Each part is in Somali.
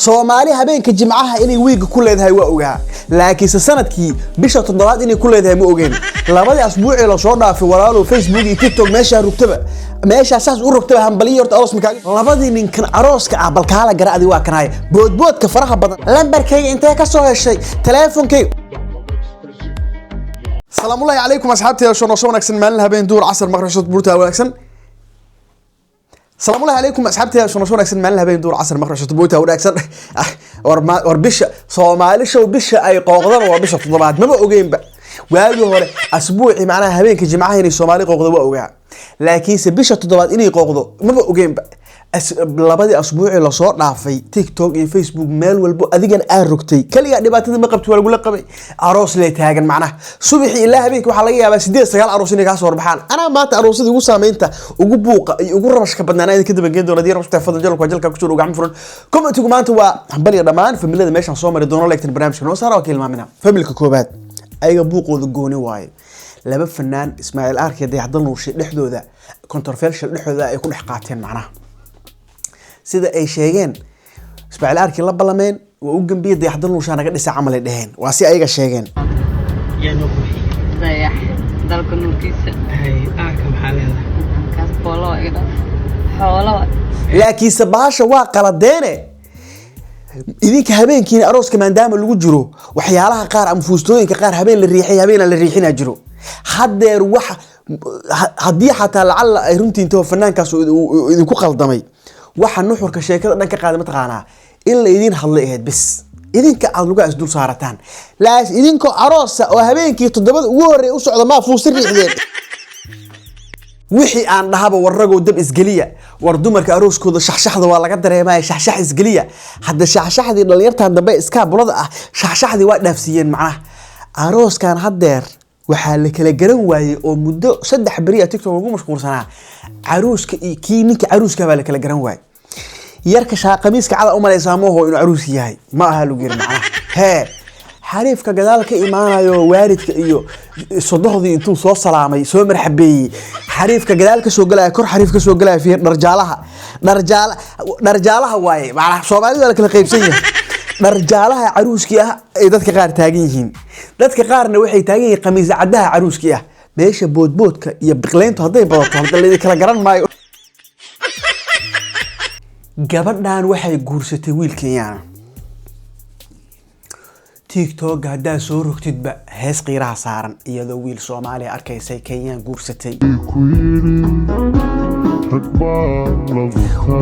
Soomaali habeenka Jimcaha inay wiiga ku leedahay waa ogaa laakiin sanadkii bisha toddobaad inay ku leedahay ma ogeen labadii asbuuci la soo dhaafay walaalo Facebook iyo TikTok meesha rugtaba meesha saas u rugtaba hambaliyo horta aroos markaa labadii ninkan arooska ah balkaala garaadi waa kanay boodboodka faraha badan lambarkayga intee ka soo heshay teleefankayga السلام الله عليكم أصحابتي يا شلون wanaagsan maalin habeen duur casar maqrashad buurta wanaagsan السلام الله عليكم أصحابتي يا شلون wanaagsan maalin habeen duur casar maqrashad buurta wanaagsan war bisha Soomaali show bisha ay qooqdan waa bisha toddobaad ma ogeynba waagi hore asbuuci macnaha habeenka Jimcaha inay Soomaali qooqdo waa ogaa laakiin bisha toddobaad inay qooqdo ma ogeynba labadii asbuuci la soo dhaafay TikTok iyo Facebook meel walbo adigan aan rogtay kaliya dhibaatada ma qabto walagu la qabay aroos la taagan macnaha subaxi ilaa habeenkii waxa laga yaabaa 8 aroos inay ka soo warbaxaan ana maanta aroosadii ugu saameynta ugu buuqa iyo ugu rabashka badnaanayda ka daba geedo radii rabta fadal jalka jalka ku soo gacan furan commentigu maanta waa bariga dhamaan familada meeshan soo maray doono leegtan barnaamijka noo saaro kilmaamina familka koobaad ayaga buuqooda gooni waaye laba fanaan Ismaaciil Arki dayaxdan uu dhexdooda controversial dhexdooda ay ku dhex qaateen macnaha sida ay sheegeen Ismaaciil Arki la balameen oo u gambiye dayaxdan uu naga dhisay camal ay dhaheen waa si ayaga sheegeen yaanu dayax dalka nuurkiisa ay arka maxalada kaas boolo iga xoolo laakiin sabaasha waa qaladeene idinka habeenkiina arooska maadaama lagu jiro waxyaalaha qaar ama fuustooyinka qaar habeen la riixay habeen la riixina jiro hadeer waxa hadii xataa lacala ay runtii inta fanaankaas idinku qaldamay waxa nuxurka sheekada dhanka qaada ma taqaanaa in la idin hadlay ahayd bis idinka aad lugaa isdul saarataan laas idinko aroosa oo habeenkii toddobada ugu horeey u socdo ma fuusir riixdeen wixii aan dhahaba warago dab isgaliya war dumarka arooskooda shaxshaxda waa laga dareemay shaxshax isgaliya hadda shaxshaxdii dhalinyartan dambe iska bulada ah shaxshaxdii waa dhaafsiiyeen macnaha arooskan hadeer waxa la kala garan waayay oo muddo 3 bari TikTok ugu mashquulsanaa arooska iyo kii ninka arooska baa la kala garan waayay yarka shaqamiiska cad u malaysaa ma inuu aroos yahay ma aha lagu yiri macnaha he xariifka gadaal ka imaanayo waalidka iyo sodohdii intuu soo salaamay soo marxabeeyay xariifka gadaal ka soo galay kor xariif ka soo galay fiir dharjaalaha waaye macnaha Soomaalidu la kala qaybsan yahay dharjaalaha arooski ah ay dadka qaar taagan yihiin dadka qaarna waxay taagan yihiin qamiis cadaha arooski ah meesha boodboodka iyo biqleyntu haday badato hadda la kala garan maayo gabadhan waxay guursatay wiil Kenyan TikTok hadaa soo rogtidba hees qiiraha saaran iyadoo wiil Soomaali arkaysay Kenyan guursatay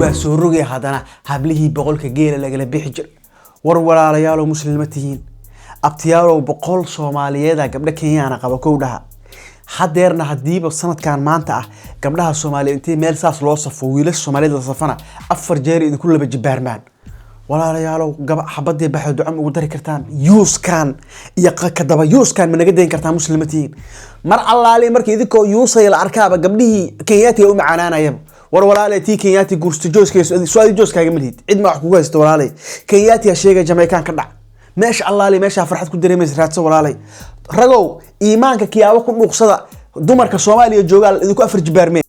waa soo rogay hadana hablihii boqolka geela lagala bixi jir war walaalayaal muslimatihiin abtiyaalo boqol Soomaaliyeed gabdha Kenyan qaba kowdaha hadeerna hadiiba sanadkan maanta ah gabdhaha Soomaaliyeed intii meel saas loo safo wiilasha Soomaaliyeed la safana afar jeer idinku laba jibaarmaan walaalayaal gaba xabadii baxay ducam ugu dari kartaan yuuskan iyo kadaba yuuskan managa deyn kartaa muslimatihiin mar allaali markii idinko yuusay la arkaaba gabdhihii Kenyaati u macaanaanayeen war walaalay tii Kenyaati guursto jooskayso su'aal jooskaaga malid cid ma wax kugu haysto walaalay Kenyaati sheegay Jamaican ka dhac meesha allaali meesha farxad ku dareemaysa raadso walaalay ragow iimaanka kiyaabo ku dhuuqsada dumarka Soomaaliya jooga idinku afar jibaarmeen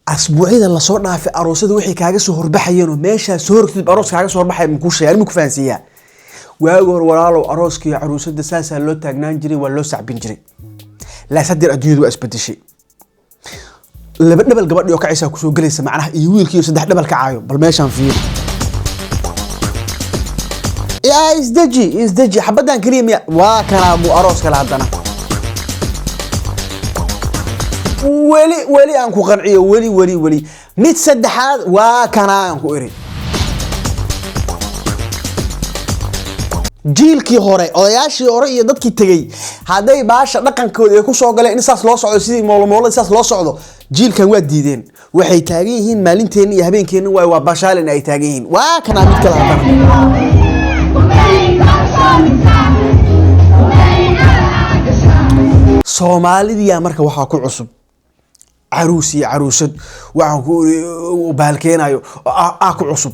asbuucida la soo dhaafay aroosada wixii kaaga soo horbaxayeen meesha soo hortid aroos kaaga soo horbaxay ma ku sheegay ma ku faansiyaa waago hor walaalo arooskii aroosada saasa loo taagnaan jiray waa loo sacbin jiray la sadir adduunyadu isbedeshay laba dhabal gabadh oo kacaysa ku soo galaysa macnaha iyo wiilkii saddex dhabal ka caayo bal meeshan fiir يا إزدجي حبدان كريم يا وكان أبو أروس كلا عدنا ولي أنكو قنعية ولي متصدحات وكان أنكو إري جيلكي هوري odayaashii hore iyo dadkii tagay haday baasha dhaqankooda ay ku soo galeen in saas loo socdo sidii moolo saas loo socdo jiilkan waa diideen waxay taagan yihiin maalinteena iyo habeenkeena waa baashaalin ay taagan yihiin waa kana mid kala hadana Soomaaliya marka waxa ku cusub caruus iyo caruusad waxaan ku baalkeenayo ku cusub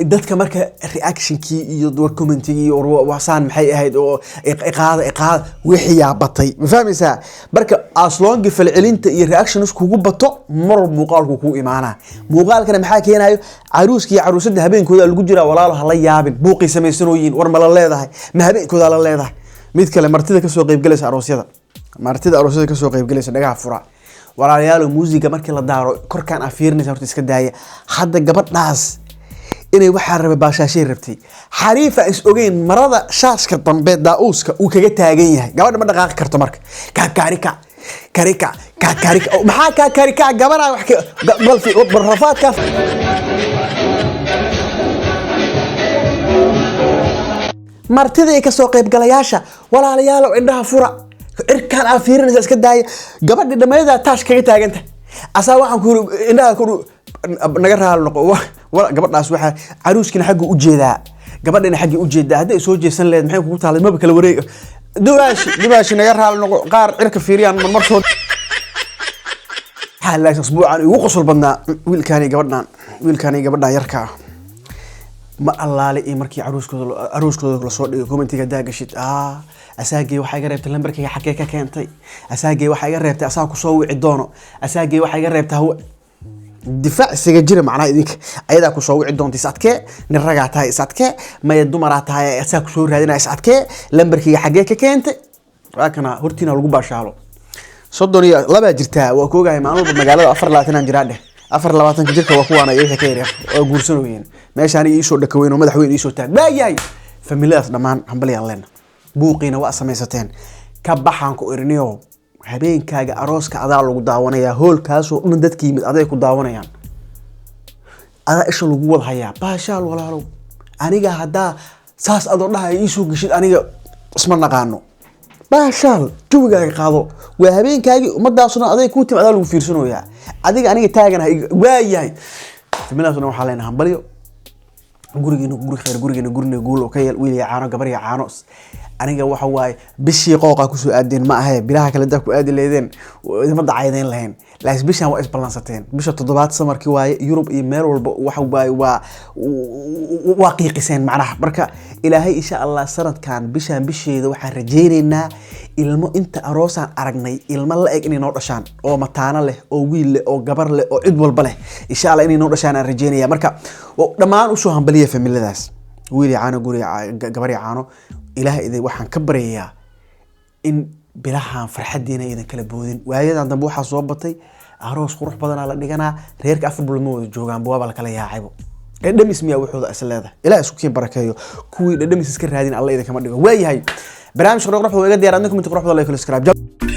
dadka marka reactionkii iyo door commenting iyo wasaan maxay ahayd oo iqaada wixii yaa batay ma fahmaysaa marka as long falcelinta iyo reactions kugu bato mar muuqaalku ku imaana muuqaalkana maxaa keenayo caruuska iyo caruusada habeenkooda lagu jira walaalo hala yaabin buuqi sameeysanooyin war ma la leedahay ma habeenkooda la leedahay mid kale martida ka soo qayb galaysa aroosyada ka soo qayb galaysa dhagaha fura walaalayaal muusiga markii la daaro korkaan afiirnaysa horta iska daaya hadda gabadhaas inay waxa rabay baashaashay rabtay xariifa is ogeyn marada shaashka dambe daauska uu kaga taagan yahay gabadha ma dhaqaaqi karto marka ka karika maxaa ka karika gabadha wax balfi barrafaadka martida ay ka soo qayb galayaasha walaalayaal indhaha fura irkaan afiirinaysa iska daaya gabadha dhameeyada taash kaga taaganta asaa waxaan ku indhaha ku naga raal noqo gabadhaas waxa caruuskina xagga u jeedaa gabadhina xagga u jeedaa haday soo jeesan leed maxay kugu taalay maba kala wareeg dubaashi naga raal noqo qaar cirka fiiriyaan mar soo xalaas usbuucan ugu qosol badnaa wiilkaani gabadhan yarka ma allaale ee markii caruuskooda la soo dhigo commentiga daagashid asaagay waxa iga reebtay lambarkayga xaqee ka keentay asaagay waxa iga reebtay asaa ku soo wici doono asaagay waxa iga reebtay difaac isaga jira macnaha idinka ayadaa ku soo wici doonta isadkee nin ragaa tahay isadkee maya dumaraa tahay asaa ku soo raadinaya isadkee lambarkayga xaqee ka keentay waakana hortiina lagu baashaalo 32 jirtaa waa koogahay maalmo magaalada 24 jiraa dheh 24 jirka waa kuwaana iyaga ka yaryar oo guursanooyeen meeshaan ii soo dhakaweyn oo madaxweyne ii soo taag baayahay familiyaas dhamaan hambaliyaan leena buuqiina waa samaysateen ka baxaan ku irniyo habeenkaaga arooska adaa lagu daawanayaa hoolkaas oo dhan dadkii yimid aday ku daawanayaan adaa isha lagu wada hayaa baashaal walaalow aniga hadaa saas adoo dhahay ii soo gashid aniga isma naqaano baashaal jawigaaga qaado waa habeenkaagii ummadaasuna aday ku timid adaa lagu fiirsanayaa adiga aniga taaganahay waayahay familiyaasuna waxaa leenahay hambaliyo gurigeena guul oo ka yeel wiil iyo caano gabar iyo caano aniga waxa waaye bishii qooqa ku soo aadeen ma ahay bilaha kale dad ku aadi leedeen ma dacaydeen lahayn laakiin bishan waa isbalansateen bisha 7 samarkii waaye Yurub iyo meel walba waxa waaye waa qiiqiseen macnaha marka ilaahay insha Allah sanadkan bisheeda waxaan rajaynaynaa ilmo inta aroosaan aragnay ilmo la eg inay noo dhashaan oo mataana leh oo wiil leh oo gabar leh oo cid walba leh insha Allah inay noo dhashaan aan rajaynaya marka dhamaan u soo hambaliya familiyadaas wiil iyo caano guri gabar iyo caano ilaahay idin waxaan ka baryayaa in bilahan farxadiina idan kala boodin waayadan dambe waxa soo batay aroos qurux badan la dhiganaa reerka afar bulmo wada joogaan buwaba la kala yaacaybo dhadhamis miyaa wuxuuda isleeda ilaahay isku keen barakeeyo kuwii dhadhamis iska raadin Allah idin kama dhigo waayahay barnaamij qurux badan iga diyaar adna comment qurux badan la kala subscribe